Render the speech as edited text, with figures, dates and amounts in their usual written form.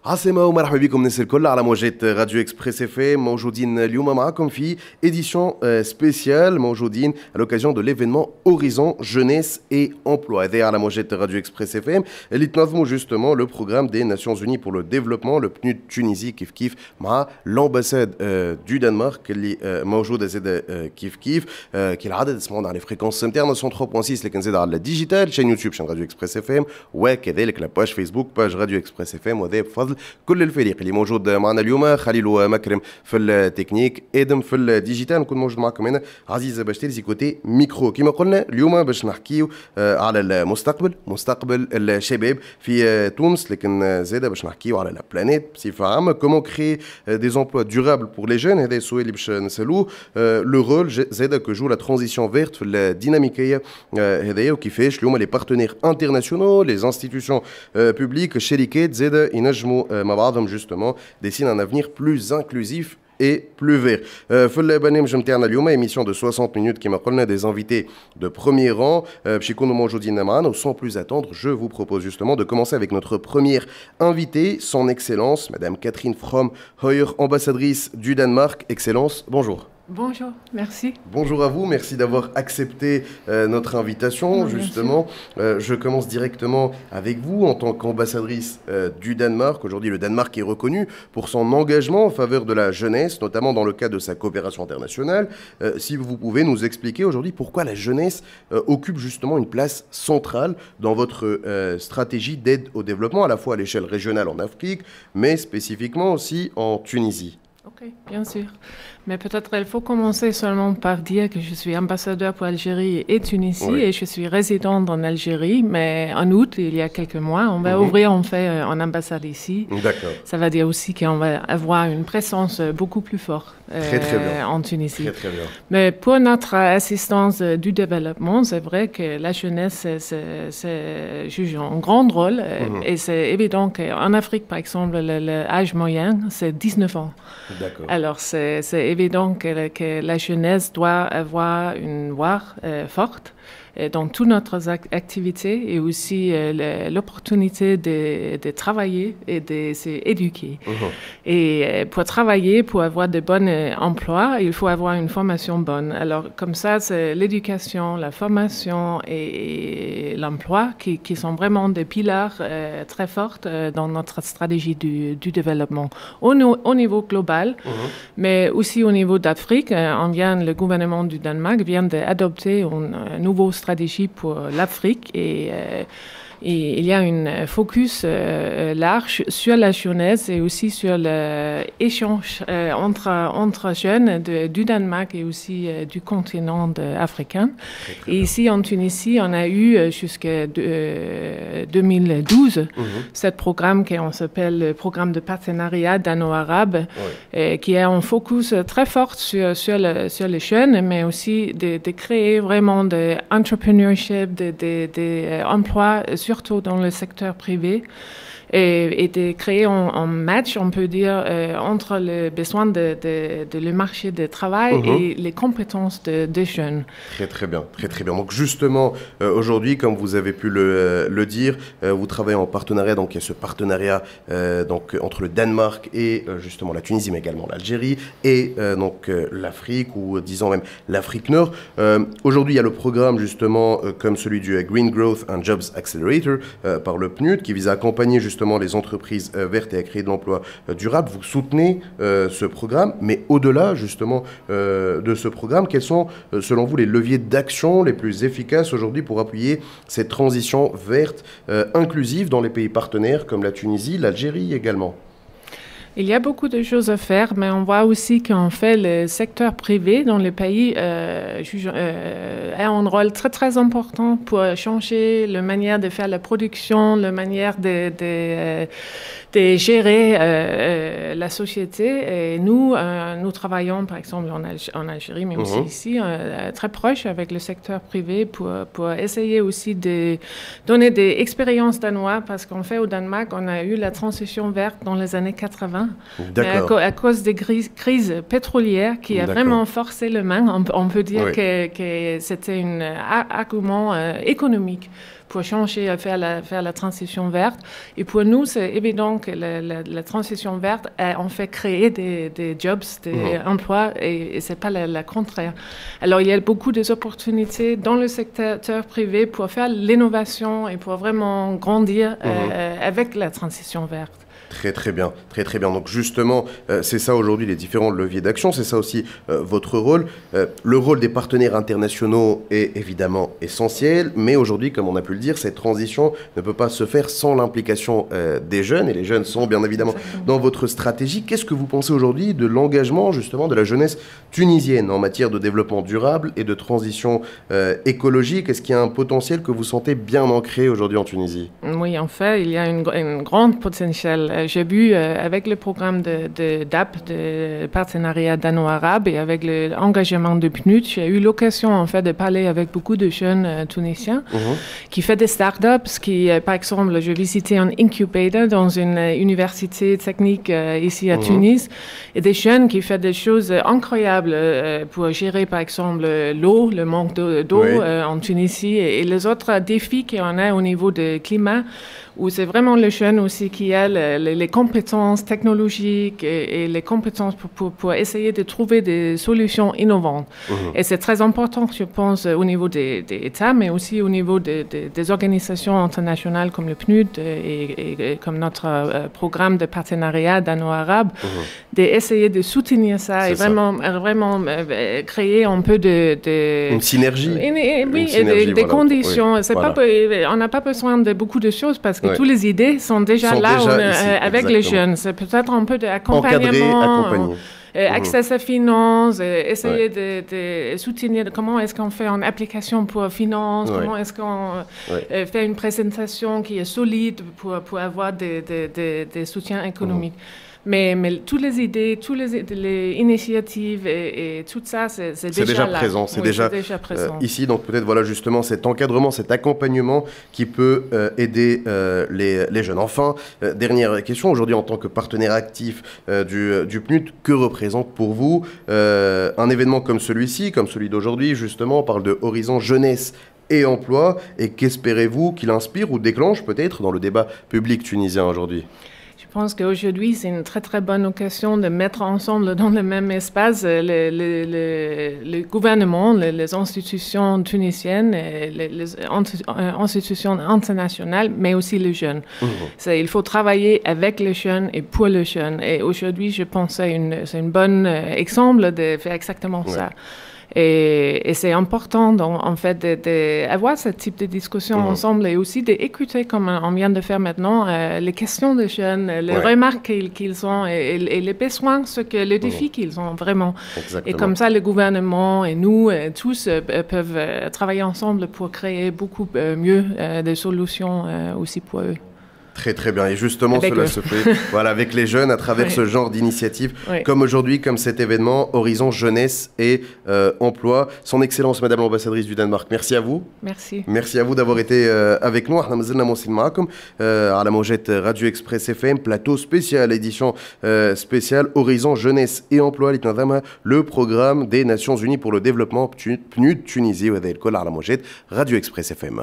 عسلامة ومرحبا بكم الناس الكل على موجات راديو اكسبريس اف ام. موجودين اليوم معكم في édition spéciale موجودين à l'occasion de l'événement Horizon Jeunesse et Emploi. هذا على موجات راديو اكسبريس اف ام اللي تنظموا justement le programme des Nations Unies pour le développement le PNUD Tunisie كيف مع l'ambassade du Danemark اللي موجودة زاد كيف كي العدد تسمعونا على فريكونس انترنا 103.6 لكن زاد على الديجيتال شين يوتيوب شين راديو اكسبريس اف ام وكذلك لا باج فيسبوك باج راديو اكسبريس اف ام. وهذا بفضل كل الفريق اللي موجود معنا اليوم. خليل ومكرم في التكنيك، ادم في الديجيتال، نكون موجود معكم هنا عزيز باشتري كوتي ميكرو. كما قلنا اليوم باش نحكيو على المستقبل، مستقبل الشباب في تونس، لكن زاده باش نحكيو على لا بلانيت بصفه عامه. كومون كري دي امبلوا دورابل بور لي جون، هذا السؤال اللي باش نسالوه. لو رول زاده كو جو لا ترانزيسيون فيرت في الديناميكيه هذايا، وكيفاش اليوم لي بارتنير انترناسيونال لي انستيتيوشن بوبليك الشركات زاده ينجموا مع بعضهم justement dessinent un avenir plus inclusif et plus vert. في البرنامج نتاعنا اليوم émission de 60 minutes كما قلنا des invités de premier rang باش يكونوا موجودين معنا. Sans plus attendre, je vous propose justement de commencer avec notre première invitée, son excellence madame Catherine From Høyer, ambassadrice du Danemark. Excellence, bonjour. Bonjour, merci. Bonjour à vous, merci d'avoir accepté notre invitation. Justement, je commence directement avec vous en tant qu'ambassadrice du Danemark. Aujourd'hui, le Danemark est reconnu pour son engagement en faveur de la jeunesse, notamment dans le cadre de sa coopération internationale. Si vous pouvez nous expliquer aujourd'hui pourquoi la jeunesse occupe justement une place centrale dans votre stratégie d'aide au développement, à la fois à l'échelle régionale en Afrique, mais spécifiquement aussi en Tunisie. Ok, bien sûr. Mais peut-être il faut commencer seulement par dire que je suis ambassadeur pour Algérie et Tunisie, oui. Et je suis résidente en Algérie, mais en août, il y a quelques mois, on va ouvrir en fait une ambassade ici. D'accord. Ça veut dire aussi qu'on va avoir une présence beaucoup plus forte très bien. En Tunisie. Très, très bien. Mais pour notre assistance du développement, c'est vrai que la jeunesse joue un grand rôle et c'est évident qu'en Afrique, par exemple, l'âge moyen, c'est 19 ans. D'accord. Alors, c'est évident que la jeunesse doit avoir une voix forte dans toutes nos activités et aussi l'opportunité de travailler et de s'éduquer. Et pour travailler, pour avoir de bons emplois, il faut avoir une formation bonne. Alors, comme ça, c'est l'éducation, la formation et l'emploi qui sont vraiment des piliers très forts dans notre stratégie du développement au niveau global, mais aussi au niveau d'Afrique. Le gouvernement du Danemark vient d'adopter une nouvelle stratégie pour l'Afrique et il y a un focus large sur la jeunesse et aussi sur l'échange entre jeunes du Danemark et aussi du continent africain. Et ici en Tunisie, on a eu jusqu'à 2012 ce programme qu'on s'appelle le programme de partenariat dano-arabe, qui a un focus très fort sur les jeunes, mais aussi de créer vraiment de entrepreneurship, des emplois surtout dans le secteur privé, et de créer un match, on peut dire, entre les besoins de le marché du travail et les compétences des jeunes. Très, très bien, très, très bien. Donc, justement, aujourd'hui, comme vous avez pu le dire, vous travaillez en partenariat, donc il y a ce partenariat donc, entre le Danemark et justement la Tunisie, mais également l'Algérie, et donc l'Afrique, ou disons même l'Afrique Nord. Aujourd'hui, il y a le programme, justement, comme celui du Green Growth and Jobs Accelerator par le PNUD, qui vise à accompagner justement les entreprises vertes et à créer de l'emploi durable. Vous soutenez ce programme, mais au-delà justement de ce programme, quels sont selon vous les leviers d'action les plus efficaces aujourd'hui pour appuyer cette transition verte inclusive dans les pays partenaires comme la Tunisie, l'Algérie également? Il y a beaucoup de choses à faire, mais on voit aussi qu'en fait, le secteur privé dans les pays a un rôle très, très important pour changer la manière de faire la production, la manière de gérer la société. Et nous travaillons, par exemple, en Algérie, mais aussi ici, très proche avec le secteur privé pour essayer aussi de donner des expériences danoises, parce qu'en fait, au Danemark, on a eu la transition verte dans les années 80. À cause des crises pétrolières qui a vraiment forcé le main. On peut dire que c'était un argument économique pour changer, faire la transition verte. Et pour nous, c'est évident donc la transition verte a en fait créé des jobs, des emplois, et c'est pas le contraire. Alors, il y a beaucoup d'opportunités dans le secteur privé pour faire l'innovation et pour vraiment grandir avec la transition verte. Très très bien, très très bien. Donc justement, c'est ça aujourd'hui les différents leviers d'action, c'est ça aussi votre rôle. Le rôle des partenaires internationaux est évidemment essentiel, mais aujourd'hui, comme on a pu le dire, cette transition ne peut pas se faire sans l'implication des jeunes, et les jeunes sont bien évidemment dans votre stratégie. Qu'est-ce que vous pensez aujourd'hui de l'engagement justement de la jeunesse tunisienne en matière de développement durable et de transition écologique? Est-ce qu'il y a un potentiel que vous sentez bien ancré aujourd'hui en Tunisie? Oui, en fait, il y a une grande potentiel. J'ai vu avec le programme d'AP, de partenariat dano-arabe, et avec l'engagement de PNUD, j'ai eu l'occasion en fait de parler avec beaucoup de jeunes tunisiens qui font des startups, qui, par exemple, je visitais un incubator dans une université technique ici à Tunis, et des jeunes qui font des choses incroyables pour gérer, par exemple, l'eau, le manque d'eau en Tunisie, et les autres défis qu'il y en a au niveau du climat, où c'est vraiment le jeune aussi qui a les compétences technologiques et les compétences pour essayer de trouver des solutions innovantes. Et c'est très important, je pense, au niveau des États, mais aussi au niveau des organisations internationales comme le PNUD et comme notre programme de partenariat dano-arabe, d'essayer de soutenir ça et vraiment créer un peu une synergie. Des conditions. On n'a pas besoin de beaucoup de choses parce que toutes les idées sont déjà là avec les jeunes. C'est peut-être un peu d'accompagnement, accès à finances, essayer de soutenir comment est-ce qu'on fait une application pour finance, comment est-ce qu'on fait une présentation qui est solide pour avoir des soutiens économiques. Mais toutes les idées, toutes les initiatives et tout ça, c'est déjà là. Présent. C'est déjà présent. Ici, donc peut-être voilà justement cet encadrement, cet accompagnement qui peut aider les jeunes. Enfin, dernière question, aujourd'hui en tant que partenaire actif du PNUD, que représente pour vous un événement comme celui-ci, comme celui d'aujourd'hui justement, on parle de Horizon Jeunesse et Emploi, et qu'espérez-vous qu'il inspire ou déclenche peut-être dans le débat public tunisien aujourd'hui? Je pense qu'aujourd'hui, c'est une très, très bonne occasion de mettre ensemble dans le même espace le gouvernement, les institutions tunisiennes, les institutions internationales, mais aussi les jeunes. Il faut travailler avec les jeunes et pour les jeunes. Et aujourd'hui, je pense que c'est un bon exemple de faire exactement ça. Et c'est important, donc, en fait, d'avoir ce type de discussion ensemble et aussi d'écouter, comme on vient de faire maintenant, les questions des jeunes, les remarques qu'ils ont et les besoins, les défis qu'ils ont vraiment. Et comme ça, le gouvernement et nous, tous, peuvent travailler ensemble pour créer beaucoup mieux des solutions aussi pour eux. Très très bien, et justement cela se fait avec les jeunes à travers ce genre d'initiative, comme aujourd'hui, comme cet événement Horizon Jeunesse et Emploi. Son Excellence Madame l'ambassadrice du Danemark, merci à vous. Merci à vous d'avoir été avec nous. À la Mojette Radio Express FM, plateau spécial, édition spéciale Horizon Jeunesse et Emploi, le programme des Nations Unies pour le développement PNUD Tunisie, à la Mojette Radio Express FM.